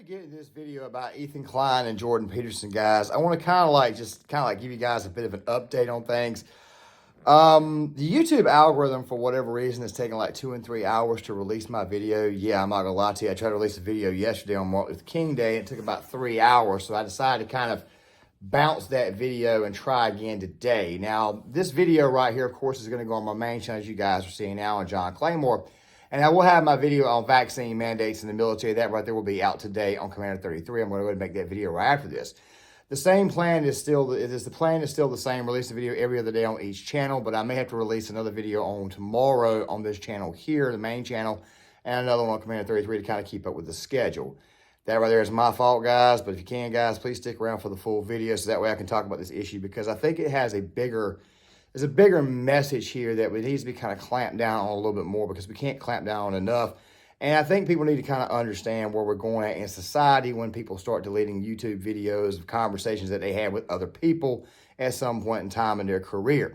to get into this video about Ethan Klein and Jordan Peterson, guys. I want to kind of give you guys a bit of an update on things. The YouTube algorithm, for whatever reason, is taking like 2 and 3 hours to release my video. Yeah, I'm not gonna lie to you. I tried to release a video yesterday on Martin Luther King Day. It took about 3 hours, so I decided to kind of bounce that video and try again today. Now, this video right here, of course, is going to go on my main channel, as you guys are seeing now, on John Claymore. And I will have my video on vaccine mandates in the military. That right there will be out today on Commander 33. I'm going to go ahead and make that video right after this. The plan is still the same. Release a video every other day on each channel, but I may have to release another video on tomorrow on this channel here, the main channel, and another one on Commander 33 to kind of keep up with the schedule. That right there is my fault, guys, but if you can, guys, please stick around for the full video so that way I can talk about this issue, because I think it has there's a bigger message here that needs to be kind of clamped down on a little bit more, because we can't clamp down on enough. And I think people need to kind of understand where we're going at in society when people start deleting YouTube videos of conversations that they had with other people at some point in time in their career.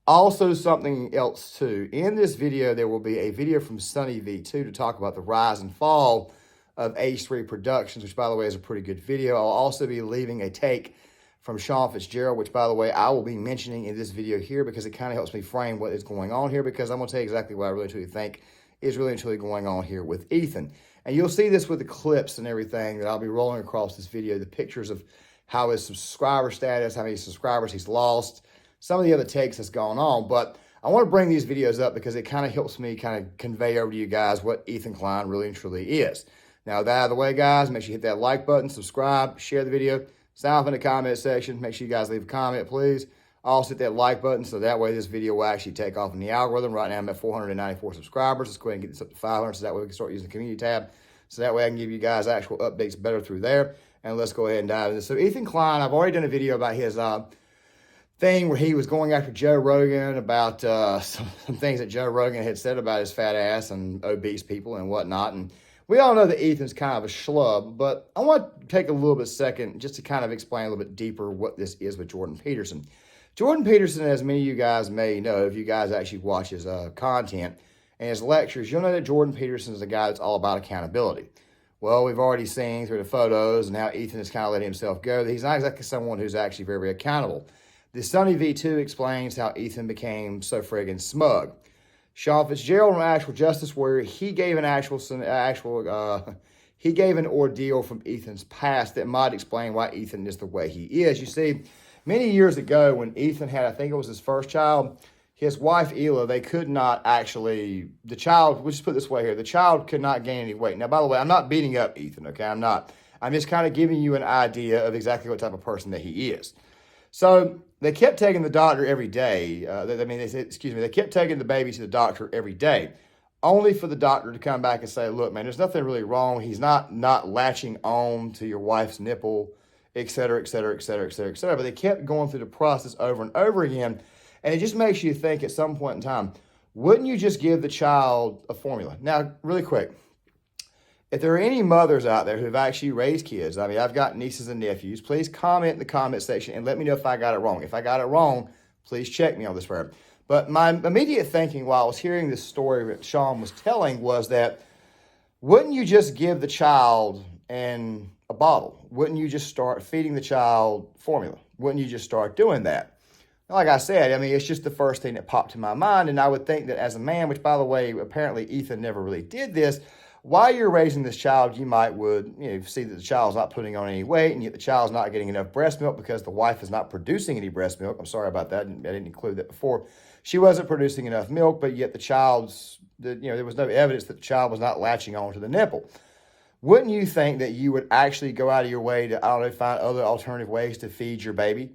Also, something else too, in this video, there will be a video from Sunny V2 to talk about the rise and fall of H3 Productions, which, by the way, is a pretty good video. I'll also be leaving a take from Sean Fitzgerald, which, by the way, I will be mentioning in this video here, because it kind of helps me frame what is going on here, because I'm going to tell you exactly what I really truly think is really and truly going on here with Ethan. And you'll see this with the clips and everything that I'll be rolling across this video, the pictures of how his subscriber status, how many subscribers he's lost, some of the other takes that's going on. But I want to bring these videos up because it kind of helps me kind of convey over to you guys what Ethan Klein really and truly is. Now, that out of the way, guys, make sure you hit that like button, subscribe, share the video, sign up in the comment section. Make sure you guys leave a comment, please. Also hit that like button so that way this video will actually take off in the algorithm. Right now I'm at 494 subscribers. Let's go ahead and get this up to 500 so that way we can start using the community tab. So that way I can give you guys actual updates better through there. And let's go ahead and dive into this. So Ethan Klein, I've already done a video about his thing where he was going after Joe Rogan about some things that Joe Rogan had said about his fat ass and obese people and whatnot. And we all know that Ethan's kind of a schlub, but I want to take a little bit second just to kind of explain a little bit deeper what this is with Jordan Peterson. Jordan Peterson, as many of you guys may know, if you guys actually watch his content and his lectures, you'll know that Jordan Peterson is a guy that's all about accountability. Well, we've already seen through the photos and how Ethan has kind of let himself go that he's not exactly someone who's actually very, very accountable. The Sunny V2 explains how Ethan became so friggin' smug. Sean Fitzgerald, an actual justice warrior, he gave an ordeal from Ethan's past that might explain why Ethan is the way he is. You see, many years ago when Ethan had, I think it was his first child, his wife, Ela, they could not actually, the child, we'll just put it this way here, the child could not gain any weight. Now, by the way, I'm not beating up Ethan, okay? I'm not. I'm just kind of giving you an idea of exactly what type of person that he is. So they kept taking the doctor every day. They kept taking the baby to the doctor every day, only for the doctor to come back and say, look, man, there's nothing really wrong. He's not latching on to your wife's nipple, et cetera, et cetera, et cetera, et cetera, et cetera. But they kept going through the process over and over again. And it just makes you think at some point in time, wouldn't you just give the child a formula? Now, really quick, if there are any mothers out there who have actually raised kids, I mean, I've got nieces and nephews, please comment in the comment section and let me know if I got it wrong. If I got it wrong, please check me on this one. But my immediate thinking while I was hearing this story that Sean was telling was that, wouldn't you just give the child a bottle? Wouldn't you just start feeding the child formula? Wouldn't you just start doing that? Like I said, I mean, it's just the first thing that popped to my mind. And I would think that as a man, which by the way, apparently Ethan never really did this, while you're raising this child, you would see that the child's not putting on any weight, and yet the child's not getting enough breast milk because the wife is not producing any breast milk. I'm sorry about that. I didn't include that before. She wasn't producing enough milk, but yet there was no evidence that the child was not latching on to the nipple. Wouldn't you think that you would actually go out of your way to, find other alternative ways to feed your baby?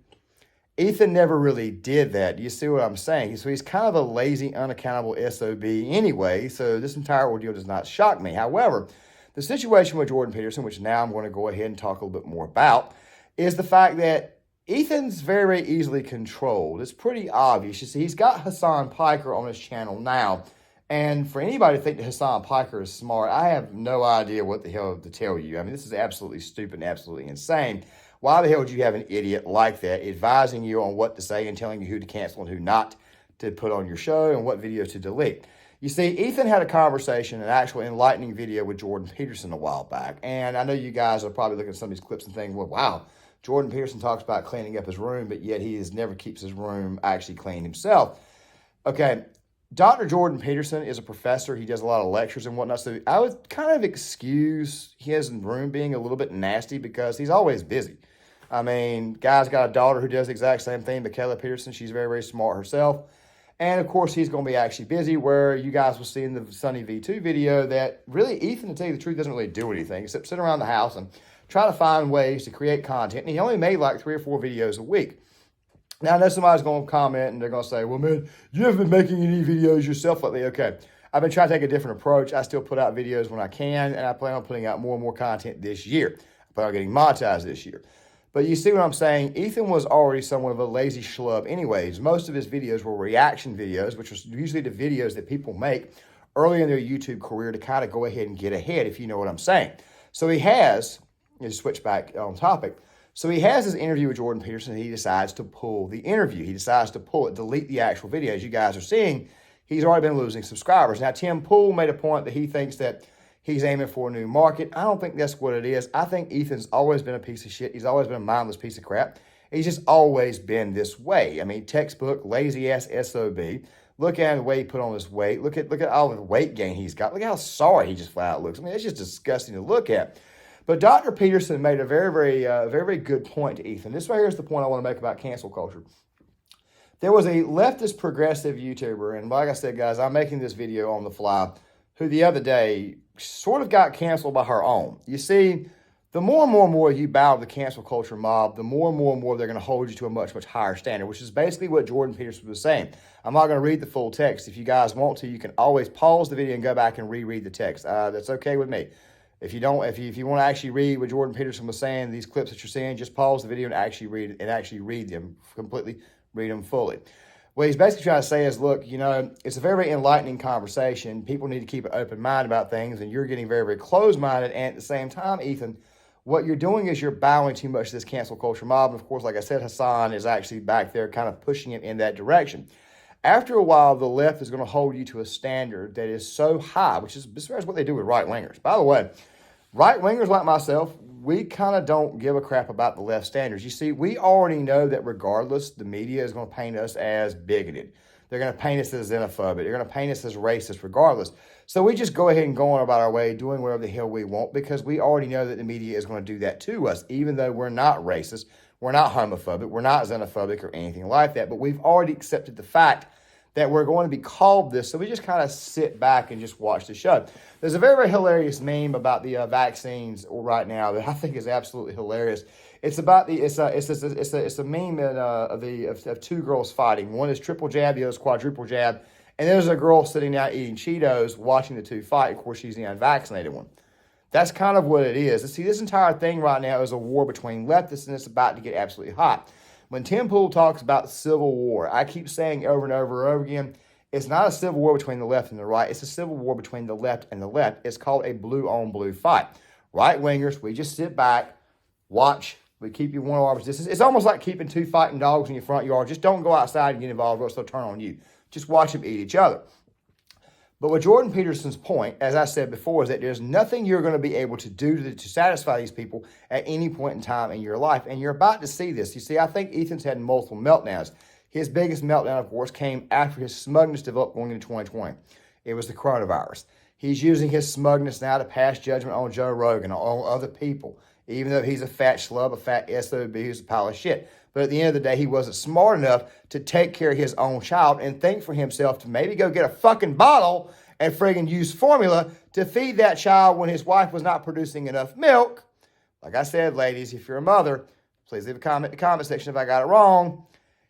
Ethan never really did that. Do you see what I'm saying? So he's kind of a lazy, unaccountable SOB anyway, so this entire ordeal does not shock me. However, the situation with Jordan Peterson, which now I'm going to go ahead and talk a little bit more about, is the fact that Ethan's very, very easily controlled. It's pretty obvious. You see, he's got Hassan Piker on his channel now, and for anybody to think that Hassan Piker is smart, I have no idea what the hell to tell you. I mean, this is absolutely stupid and absolutely insane. Why the hell would you have an idiot like that advising you on what to say and telling you who to cancel and who not to put on your show and what videos to delete? You see, Ethan had a conversation, an actual enlightening video with Jordan Peterson a while back. And I know you guys are probably looking at some of these clips and thinking, well, wow, Jordan Peterson talks about cleaning up his room, but yet he never keeps his room actually clean himself. Okay, Dr. Jordan Peterson is a professor. He does a lot of lectures and whatnot. So I would kind of excuse his room being a little bit nasty because he's always busy. I mean, guy's got a daughter who does the exact same thing, Michaela Peterson. She's very, very smart herself. And, of course, he's going to be actually busy, where you guys will see in the Sunny V2 video that really Ethan, to tell you the truth, doesn't really do anything except sit around the house and try to find ways to create content. And he only made like 3 or 4 videos a week. Now, I know somebody's going to comment and they're going to say, well, man, you haven't been making any videos yourself lately. Okay, I've been trying to take a different approach. I still put out videos when I can, and I plan on putting out more and more content this year. I plan on getting monetized this year. But you see what I'm saying? Ethan was already somewhat of a lazy schlub anyways. Most of his videos were reaction videos, which was usually the videos that people make early in their YouTube career to kind of go ahead and get ahead, if you know what I'm saying. So he has, to switch back on topic, so he has his interview with Jordan Peterson, and he decides to pull the interview. He decides to pull it, delete the actual video. As you guys are seeing, he's already been losing subscribers. Now, Tim Pool made a point that he thinks that he's aiming for a new market. I don't think that's what it is. I think Ethan's always been a piece of shit. He's always been a mindless piece of crap. He's just always been this way. I mean, textbook, lazy-ass SOB. Look at the way he put on his weight. Look at all the weight gain he's got. Look at how sorry he just flat out looks. I mean, it's just disgusting to look at. But Dr. Peterson made a very good point to Ethan. This right here is the point I want to make about cancel culture. There was a leftist progressive YouTuber, and like I said, guys, I'm making this video on the fly, who the other day sort of got canceled by her own. You see, the more and more you bow to the cancel culture mob, the more and more they're going to hold you to a much higher standard, which is basically what Jordan Peterson was saying. I'm not going to read the full text. If you guys want to, you can always pause the video and go back and reread the text. That's okay with me. If you want to actually read what Jordan Peterson was saying, these clips that you're seeing, just pause the video and actually read them completely, read them fully. What he's basically trying to say is, look, you know, it's a very enlightening conversation. People need to keep an open mind about things, and you're getting very closed-minded. And at the same time, Ethan, what you're doing is you're bowing too much to this cancel culture mob. And of course, like I said, Hassan is actually back there kind of pushing him in that direction. After a while, the left is going to hold you to a standard that is so high, which is what they do with right-wingers. By the way, right-wingers like myself, we kind of don't give a crap about the left standards. You see, we already know that regardless, the media is going to paint us as bigoted. They're going to paint us as xenophobic. They're going to paint us as racist regardless. So we just go ahead and go on about our way, doing whatever the hell we want, because we already know that the media is going to do that to us, even though we're not racist, we're not homophobic, we're not xenophobic or anything like that. But we've already accepted the fact that we're going to be called this, so we just kind of sit back and just watch the show. There's a very hilarious meme about the vaccines right now that I think is absolutely hilarious. It's about it's a meme of 2 girls fighting. One is triple jab, the other is quadruple jab, and there's a girl sitting down eating Cheetos watching the 2 fight. Of course, she's the unvaccinated one. That's kind of what it is. See, this entire thing right now is a war between leftists, and it's about to get absolutely hot. When Tim Pool talks about civil war, I keep saying over and over again, it's not a civil war between the left and the right. It's a civil war between the left and the left. It's called a blue-on-blue fight. Right-wingers, we just sit back, watch. We keep you one of our positions. It's almost like keeping 2 fighting dogs in your front yard. Just don't go outside and get involved or else they'll turn on you. Just watch them eat each other. But what Jordan Peterson's point, as I said before, is that there's nothing you're going to be able to do to satisfy these people at any point in time in your life. And you're about to see this. You see, I think Ethan's had multiple meltdowns. His biggest meltdown, of course, came after his smugness developed going into 2020. It was the coronavirus. He's using his smugness now to pass judgment on Joe Rogan, on other people, even though he's a fat schlub, a fat SOB who's a pile of shit. But at the end of the day, he wasn't smart enough to take care of his own child and think for himself to maybe go get a fucking bottle and friggin' use formula to feed that child when his wife was not producing enough milk. Like I said, ladies, if you're a mother, please leave a comment in the comment section if I got it wrong.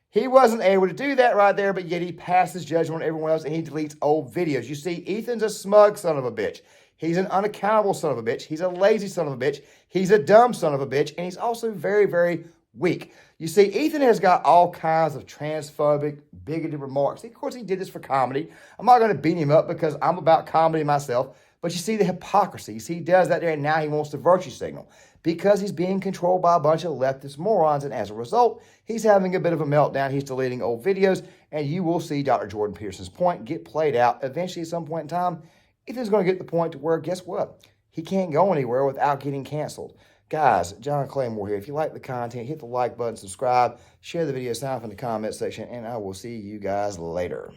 He wasn't able to do that right there, but yet he passes judgment on everyone else and he deletes old videos. You see, Ethan's a smug son of a bitch. He's an unaccountable son of a bitch. He's a lazy son of a bitch. He's a dumb son of a bitch. And he's also very weak. You see, Ethan has got all kinds of transphobic, bigoted remarks. Of course, he did this for comedy. I'm not going to beat him up because I'm about comedy myself. But you see the hypocrisy. You see, he does that there, and now he wants to virtue signal because he's being controlled by a bunch of leftist morons. And as a result, he's having a bit of a meltdown. He's deleting old videos, and you will see Dr. Jordan Peterson's point get played out eventually at some point in time. Ethan's going to get to the point to where, guess what? He can't go anywhere without getting canceled. Guys, John Claymore here. If you like the content, hit the like button, subscribe, share the video, sign up in the comment section, and I will see you guys later.